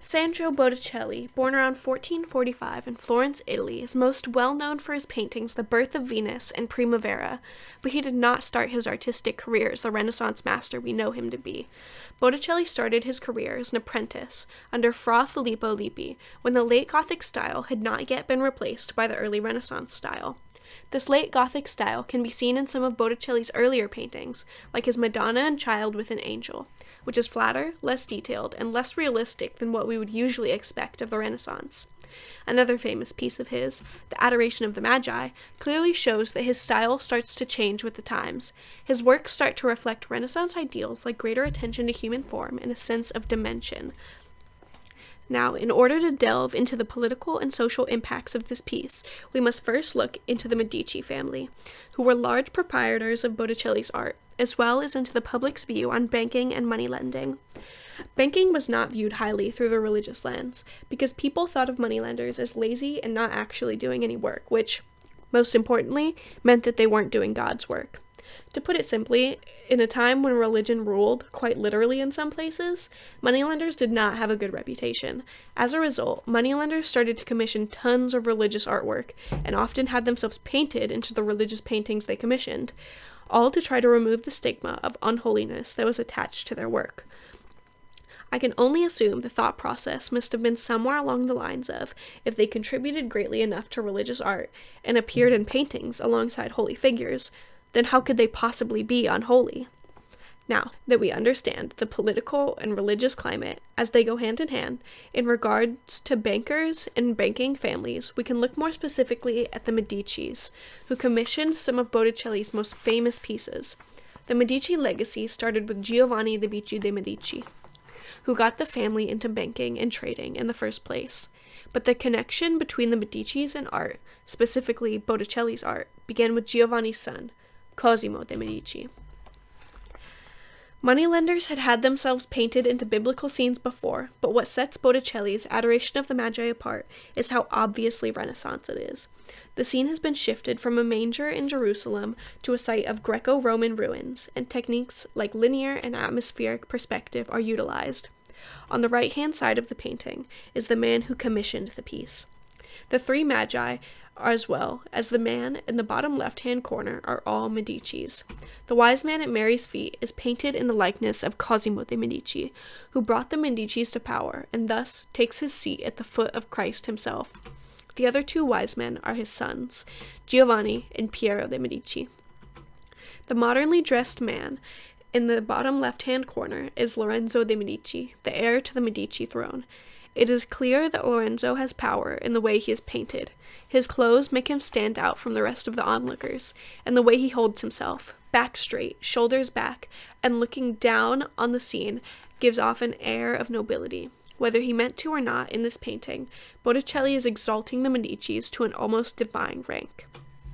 Sandro Botticelli, born around 1445 in Florence, Italy, is most well known for his paintings The Birth of Venus and Primavera, but he did not start his artistic career as the Renaissance master we know him to be. Botticelli started his career as an apprentice under Fra Filippo Lippi, when the late Gothic style had not yet been replaced by the early Renaissance style. This late Gothic style can be seen in some of Botticelli's earlier paintings, like his Madonna and Child with an Angel, which is flatter, less detailed, and less realistic than what we would usually expect of the Renaissance. Another famous piece of his, The Adoration of the Magi, clearly shows that his style starts to change with the times. His works start to reflect Renaissance ideals like greater attention to human form and a sense of dimension. Now, in order to delve into the political and social impacts of this piece, we must first look into the Medici family, who were large proprietors of Botticelli's art, as well as into the public's view on banking and money lending. Banking was not viewed highly through the religious lens, because people thought of moneylenders as lazy and not actually doing any work, which, most importantly, meant that they weren't doing God's work. To put it simply, in a time when religion ruled, quite literally in some places, moneylenders did not have a good reputation. As a result, moneylenders started to commission tons of religious artwork, and often had themselves painted into the religious paintings they commissioned, all to try to remove the stigma of unholiness that was attached to their work. I can only assume the thought process must have been somewhere along the lines of, if they contributed greatly enough to religious art, and appeared in paintings alongside holy figures, then how could they possibly be unholy? Now that we understand the political and religious climate, as they go hand in hand, in regards to bankers and banking families, we can look more specifically at the Medicis, who commissioned some of Botticelli's most famous pieces. The Medici legacy started with Giovanni de' Medici, who got the family into banking and trading in the first place. But the connection between the Medicis and art, specifically Botticelli's art, began with Giovanni's son, Cosimo de' Medici. Moneylenders had had themselves painted into biblical scenes before, but what sets Botticelli's Adoration of the Magi apart is how obviously Renaissance it is. The scene has been shifted from a manger in Jerusalem to a site of Greco-Roman ruins, and techniques like linear and atmospheric perspective are utilized. On the right-hand side of the painting is the man who commissioned the piece. The three Magi, as well as the man in the bottom left-hand corner, are all Medicis. The wise man at Mary's feet is painted in the likeness of Cosimo de' Medici, who brought the Medicis to power, and thus takes his seat at the foot of Christ himself. The other two wise men are his sons, Giovanni and Piero de' Medici. The modernly dressed man in the bottom left-hand corner is Lorenzo de' Medici, the heir to the Medici throne. It is clear that Lorenzo has power in the way he is painted. His clothes make him stand out from the rest of the onlookers, and the way he holds himself, back straight, shoulders back, and looking down on the scene, gives off an air of nobility. Whether he meant to or not in this painting, Botticelli is exalting the Medicis to an almost divine rank.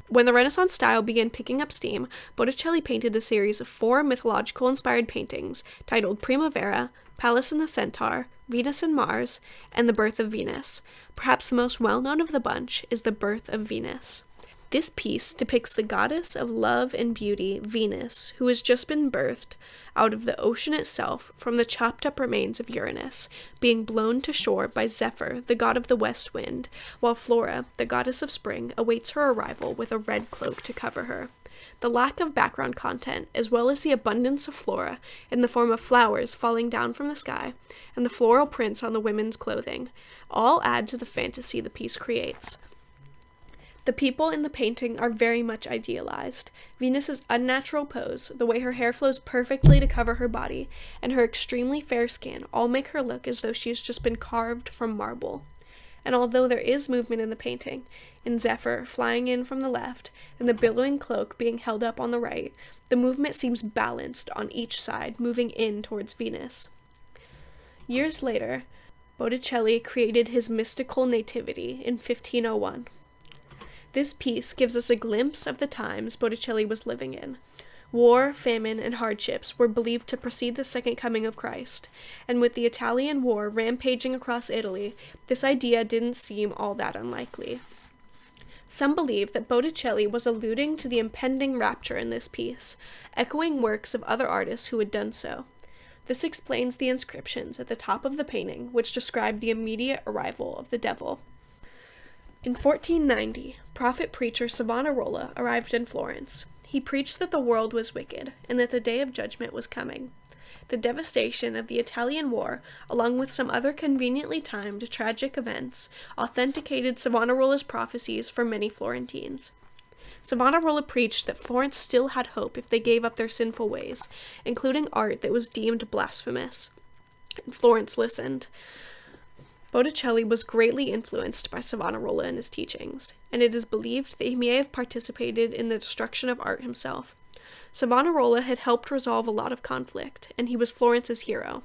When the Renaissance style began picking up steam, Botticelli painted a series of 4 mythological-inspired paintings titled Primavera, Pallas and the Centaur, Venus and Mars, and The Birth of Venus. Perhaps the most well-known of the bunch is The Birth of Venus. This piece depicts the goddess of love and beauty, Venus, who has just been birthed out of the ocean itself from the chopped-up remains of Uranus, being blown to shore by Zephyr, the god of the west wind, while Flora, the goddess of spring, awaits her arrival with a red cloak to cover her. The lack of background content, as well as the abundance of flora, in the form of flowers falling down from the sky, and the floral prints on the women's clothing, all add to the fantasy the piece creates. The people in the painting are very much idealized. Venus's unnatural pose, the way her hair flows perfectly to cover her body, and her extremely fair skin all make her look as though she has just been carved from marble. And although there is movement in the painting, in Zephyr flying in from the left, and the billowing cloak being held up on the right, the movement seems balanced on each side, moving in towards Venus. Years later, Botticelli created his mystical Nativity in 1501. This piece gives us a glimpse of the times Botticelli was living in. War, famine, and hardships were believed to precede the second coming of Christ, and with the Italian War rampaging across Italy, this idea didn't seem all that unlikely. Some believe that Botticelli was alluding to the impending rapture in this piece, echoing works of other artists who had done so. This explains the inscriptions at the top of the painting, which describe the immediate arrival of the devil. In 1490, prophet-preacher Savonarola arrived in Florence. He preached that the world was wicked, and that the day of judgment was coming. The devastation of the Italian War, along with some other conveniently timed tragic events, authenticated Savonarola's prophecies for many Florentines. Savonarola preached that Florence still had hope if they gave up their sinful ways, including art that was deemed blasphemous. And Florence listened. Botticelli was greatly influenced by Savonarola and his teachings, and it is believed that he may have participated in the destruction of art himself. Savonarola had helped resolve a lot of conflict, and he was Florence's hero,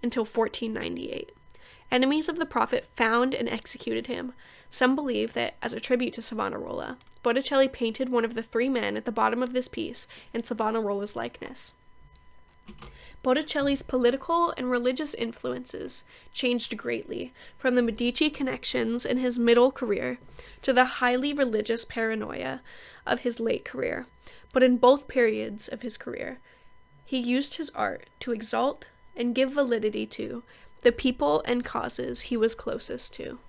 until 1498. Enemies of the prophet found and executed him. Some believe that, as a tribute to Savonarola, Botticelli painted one of the three men at the bottom of this piece in Savonarola's likeness. Botticelli's political and religious influences changed greatly, from the Medici connections in his middle career to the highly religious paranoia of his late career. But in both periods of his career, he used his art to exalt and give validity to the people and causes he was closest to.